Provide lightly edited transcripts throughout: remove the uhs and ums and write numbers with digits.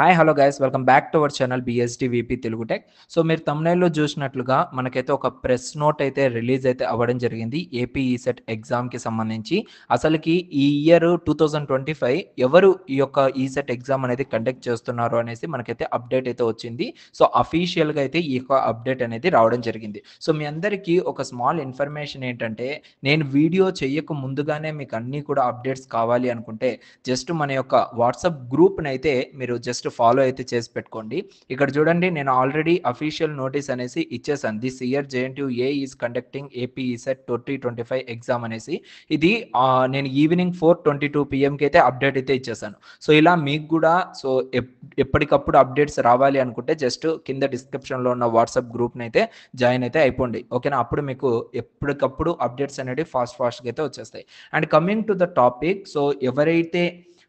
Hi hello guys welcome back to our channel BST VP Telugu tech. So మీరు thumbnail లో చూసినట్లుగా మనకైతే ఒక ప్రెస్ నోట్ అయితే రిలీజ్ అయితే అవ్వడం జరిగింది ఏపీ ఈసెట్ ఎగ్జామ్కి సంబంధించి. అసలుకి ఈ ఇయర్ 2025 ఎవరు ఈ యొక్క ఈసెట్ ఎగ్జామ్ అనేది కండక్ట్ చేస్తున్నారు అనేసి మనకైతే అప్డేట్ అయితే వచ్చింది. సో అఫీషియల్గా అయితే ఈ యొక్క అప్డేట్ అనేది రావడం జరిగింది. సో మీ అందరికీ ఒక స్మాల్ ఇన్ఫర్మేషన్ ఏంటంటే, నేను వీడియో చేయక ముందుగానే మీకు అన్నీ కూడా అప్డేట్స్ కావాలి అనుకుంటే జస్ట్ మన యొక్క వాట్సాప్ గ్రూప్ని అయితే మీరు జస్ట్ ఫాలో అయితే చేసి పెట్టుకోండి. ఇక్కడ చూడండి, నేను ఆల్రెడీ అఫీషియల్ నోటీస్ అనేసి ఇచ్చేసాను. This year JNTU is conducting AP ECET 2025 exam అనేసి. ఇది నేను ఈవినింగ్ 4:22 PMకి అయితే అప్డేట్ అయితే ఇచ్చేసాను. సో ఇలా మీకు కూడా సో ఎప్పటికప్పుడు అప్డేట్స్ రావాలి అనుకుంటే జస్ట్ కింద డిస్క్రిప్షన్లో ఉన్న వాట్సాప్ గ్రూప్ని అయితే జాయిన్ అయితే అయిపోండి, ఓకేనా? అప్పుడు మీకు ఎప్పటికప్పుడు అప్డేట్స్ అనేవి ఫాస్ట్గా అయితే వచ్చేస్తాయి. And coming to the topic, so ఎవరైతే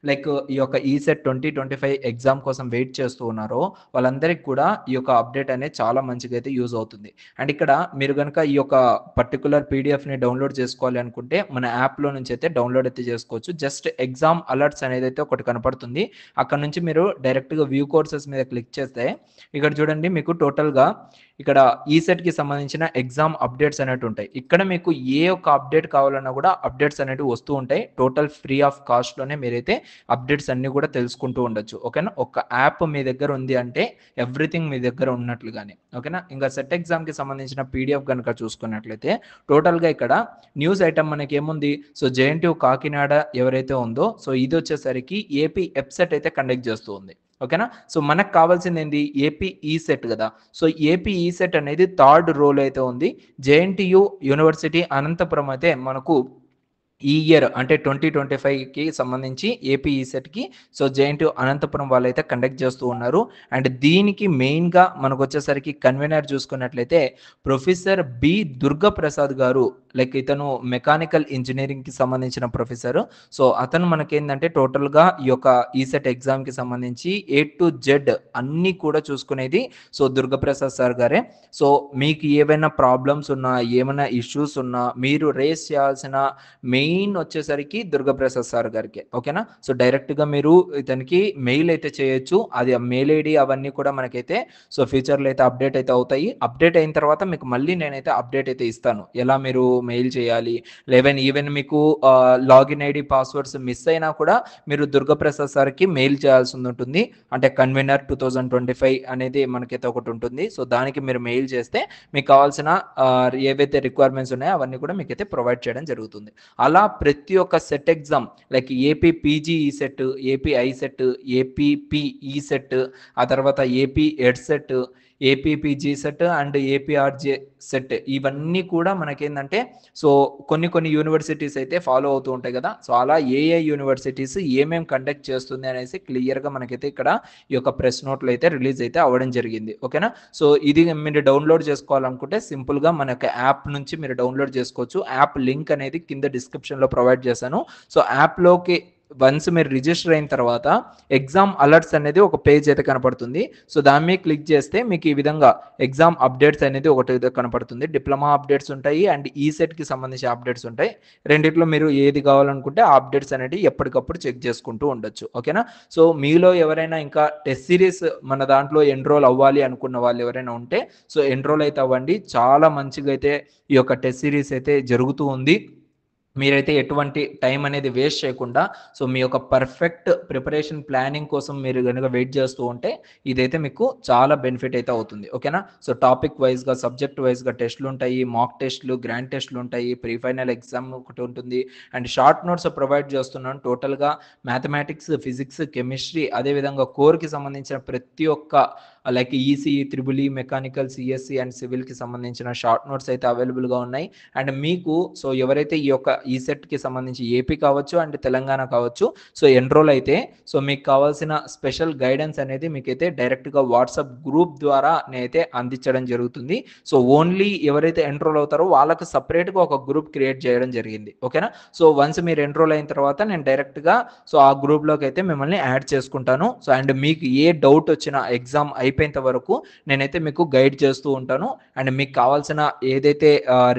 లైక్ ఈ యొక్క ఈసెట్ 2025 ఎగ్జామ్ కోసం వెయిట్ చేస్తూ ఉన్నారో వాళ్ళందరికీ కూడా ఈ యొక్క అప్డేట్ అనేది చాలా మంచిగా అయితే యూజ్ అవుతుంది. అండ్ ఇక్కడ మీరు కనుక ఈ యొక్క పర్టికులర్ పీడిఎఫ్ని డౌన్లోడ్ చేసుకోవాలి అనుకుంటే మన యాప్లో నుంచి అయితే డౌన్లోడ్ అయితే చేసుకోవచ్చు. జస్ట్ ఎగ్జామ్ అలర్ట్స్ అనేది అయితే ఒకటి కనపడుతుంది. అక్కడ నుంచి మీరు డైరెక్ట్గా వ్యూ కోర్సెస్ మీద క్లిక్ చేస్తే ఇక్కడ చూడండి, మీకు టోటల్గా ఇక్కడ ఈసెట్కి సంబంధించిన ఎగ్జామ్ అప్డేట్స్ అనేవి ఉంటాయి. ఇక్కడ మీకు ఏ ఒక్క అప్డేట్ కావాలన్నా కూడా అప్డేట్స్ అనేవి వస్తూ ఉంటాయి. టోటల్ ఫ్రీ ఆఫ్ కాస్ట్లోనే మీరైతే అప్డేట్స్ అన్నీ కూడా తెలుసుకుంటూ ఉండొచ్చు, ఓకేనా? ఒక యాప్ మీ దగ్గర ఉంది అంటే ఎవ్రీథింగ్ మీ దగ్గర ఉన్నట్లుగానే, ఓకేనా? ఇంకా సెట్ ఎగ్జామ్కి సంబంధించిన పీడిఎఫ్ కనుక చూసుకున్నట్లయితే టోటల్గా ఇక్కడ న్యూస్ ఐటమ్ మనకి ఏముంది, సో జేఎన్టీయూ కాకినాడ ఎవరైతే ఉందో సో ఇది వచ్చేసరికి ఏపీ ఎప్సెట్ అయితే కండక్ట్ చేస్తూ ఉంది, ఓకేనా? సో మనకు కావాల్సింది ఏంది, ఏపీ ఈసెట్ కదా. సో ఏపీ ఈసెట్ అనేది థర్డ్ రోల్ అయితే ఉంది. జేఎన్టీయూ యూనివర్సిటీ అనంతపురం అయితే మనకు ఈ ఇయర్ అంటే 2025కి సంబంధించి ఏపీ ఈసెట్కి సో జేఎన్టీయూ అనంతపురం వాళ్ళు అయితే కండక్ట్ చేస్తూ ఉన్నారు. అండ్ దీనికి మెయిన్గా మనకు వచ్చేసరికి కన్వీనర్ చూసుకున్నట్లయితే ప్రొఫెసర్ బి దుర్గప్రసాద్ గారు. లైక్ ఇతను మెకానికల్ ఇంజనీరింగ్కి సంబంధించిన ప్రొఫెసర్. సో అతను మనకేందంటే టోటల్గా ఈ యొక్క ఈసెట్ ఎగ్జామ్కి సంబంధించి A to Z అన్నీ కూడా చూసుకునేది సో దుర్గప్రసాద్ సార్ గారే. సో మీకు ఏవైనా ప్రాబ్లమ్స్ ఉన్నా, ఏమైనా ఇష్యూస్ ఉన్నా మీరు రేస్ చేయాల్సిన మెయిన్ వచ్చేసరికి దుర్గప్రసాద్ సార్ గారికి, ఓకేనా? సో డైరెక్ట్గా మీరు ఇతనికి మెయిల్ అయితే చేయొచ్చు. అది ఆ మెయిల్ ఐడి అవన్నీ కూడా మనకైతే సో ఫ్యూచర్లో అయితే అప్డేట్ అయితే అవుతాయి. అప్డేట్ అయిన తర్వాత మీకు మళ్ళీ నేనైతే అప్డేట్ అయితే ఇస్తాను, ఎలా మీరు మెయిల్ చేయాలి. ఈవెన్ మీకు లాగిన్ ఐడి పాస్వర్డ్స్ మిస్ అయినా కూడా మీరు దుర్గప్రసాద్ సార్కి మెయిల్ చేయాల్సి ఉంటుంది. అంటే కన్వీనర్ 2025 అనేది మనకైతే ఒకటి ఉంటుంది. సో దానికి మీరు మెయిల్ చేస్తే మీకు కావాల్సిన ఏవైతే రిక్వైర్మెంట్స్ ఉన్నాయో అవన్నీ కూడా మీకైతే ప్రొవైడ్ చేయడం జరుగుతుంది. అలా ప్రతి ఒక్క set exam like AP PG ECET, AP ICET, APP ECET, ఆ తర్వాత AP EdCET, APPG set and APRJ set, ఇవన్నీ కూడా మనకేంటంటే సో కొన్ని యూనివర్సిటీస్ అయితే ఫాలో అవుతూ ఉంటాయి కదా. సో అలా ఏ యూనివర్సిటీస్ ఏమేమి కండక్ట్ చేస్తుంది అనేసి క్లియర్గా మనకైతే ఇక్కడ ఈ యొక్క ప్రెస్ నోట్లు అయితే రిలీజ్ అయితే అవ్వడం జరిగింది, ఓకేనా? సో ఇది మీరు డౌన్లోడ్ చేసుకోవాలనుకుంటే సింపుల్గా మన యొక్క యాప్ నుంచి మీరు డౌన్లోడ్ చేసుకోవచ్చు. యాప్ లింక్ అనేది కింద డిస్క్రిప్షన్లో ప్రొవైడ్ చేశాను. సో యాప్లోకి వన్స్ మీరు రిజిస్టర్ అయిన తర్వాత ఎగ్జామ్ అలర్ట్స్ అనేది ఒక పేజ్ అయితే కనపడుతుంది. సో దాని మీద క్లిక్ చేస్తే మీకు ఈ విధంగా ఎగ్జామ్ అప్డేట్స్ అనేది ఒకటి కనపడుతుంది. డిప్లొమా అప్డేట్స్ ఉంటాయి అండ్ ఈసెట్కి సంబంధించి అప్డేట్స్ ఉంటాయి. రెండిట్లో మీరు ఏది కావాలనుకుంటే ఆ అప్డేట్స్ అనేది ఎప్పటికప్పుడు చెక్ చేసుకుంటూ ఉండొచ్చు, ఓకేనా? సో మీలో ఎవరైనా ఇంకా టెస్ట్ సిరీస్ మన దాంట్లో ఎన్రోల్ అవ్వాలి అనుకున్న వాళ్ళు ఎవరైనా ఉంటే సో ఎన్రోల్ అయితే అవ్వండి. చాలా మంచిగా అయితే ఈ యొక్క టెస్ట్ సిరీస్ అయితే జరుగుతూ ఉంది. మీరైతే ఎటువంటి టైం అనేది వేస్ట్ చేయకుండా సో మీ యొక్క పర్ఫెక్ట్ ప్రిపరేషన్ ప్లానింగ్ కోసం మీరు కనుక వెయిట్ చేస్తూ ఉంటే ఇదైతే మీకు చాలా బెనిఫిట్ అయితే అవుతుంది, ఓకేనా? సో టాపిక్ వైజ్గా, సబ్జెక్ట్ వైజ్గా టెస్ట్లు ఉంటాయి, మాక్ టెస్ట్లు, గ్రాండ్ టెస్ట్లు ఉంటాయి, ప్రీ ఫైనల్ ఎగ్జామ్ ఒకటి ఉంటుంది అండ్ షార్ట్ నోట్స్ ప్రొవైడ్ చేస్తున్నాను. టోటల్గా మ్యాథమెటిక్స్, ఫిజిక్స్, కెమిస్ట్రీ, అదేవిధంగా కోర్కి సంబంధించిన ప్రతి ఒక్క like ECE, triple mechanical, CSC and సివిల్కి సంబంధించిన షార్ట్ నోట్స్ అయితే అవైలబుల్గా ఉన్నాయి. అండ్ మీకు సో ఎవరైతే ఈ యొక్క ఈసెట్కి సంబంధించి ఏపీ కావచ్చు అండ్ తెలంగాణ కావచ్చు సో ఎన్రోల్ అయితే సో మీకు కావాల్సిన స్పెషల్ గైడెన్స్ అనేది మీకైతే డైరెక్ట్గా వాట్సాప్ గ్రూప్ ద్వారా నేనైతే అందించడం జరుగుతుంది. సో ఓన్లీ ఎవరైతే ఎన్రోల్ అవుతారో వాళ్ళకి సపరేట్గా ఒక గ్రూప్ క్రియేట్ చేయడం జరిగింది, ఓకేనా? సో వన్స్ మీరు ఎన్రోల్ అయిన తర్వాత నేను డైరెక్ట్గా సో ఆ గ్రూప్లోకి అయితే మిమ్మల్ని యాడ్ చేసుకుంటాను. సో అండ్ మీకు ఏ డౌట్ వచ్చినా ఎగ్జామ్ అయిపోయేంత వరకు నేనైతే మీకు గైడ్ చేస్తూ ఉంటాను. అండ్ మీకు కావాల్సిన ఏదైతే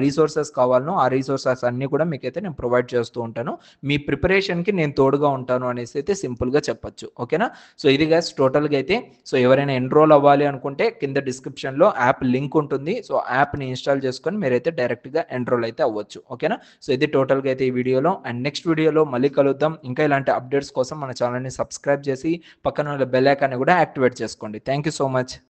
రిసోర్సెస్ కావాలనో ఆ రిసోర్సెస్ అన్నీ కూడా మీకైతే నేను ప్రొవైడ్ చేస్తూ ఉంటాను. మీ ప్రిపరేషన్‌కి నేను తోడుగా ఉంటాను అనేసి అయితే సింపుల్‌గా చెప్పొచ్చు. ఓకేనా? సో ఇది గైస్ టోటల్‌గా అయితే సో ఎవరైనా ఎన్రోల్ అవ్వాలి అనుకుంటే కింద డిస్క్రిప్షన్‌లో యాప్ లింక్ ఉంటుంది. సో యాప్‌ని ఇన్‌స్టాల్ చేసుకొని మీరైతే డైరెక్ట్‌గా ఎన్రోల్ అయితే అవ్వచ్చు. ఓకేనా? సో ఇది టోటల్‌గా అయితే ఈ వీడియోలో. అండ్ నెక్స్ట్ వీడియోలో మళ్ళీ కలుద్దాం. ఇంకా ఇలాంటి అప్డేట్స్ కోసం మన ఛానెల్‌ని సబ్స్క్రైబ్ చేసి పక్కన ఉన్న బెల్ ఐకాన్‌ని కూడా యాక్టివేట్ చేసుకోండి. Thank you so much.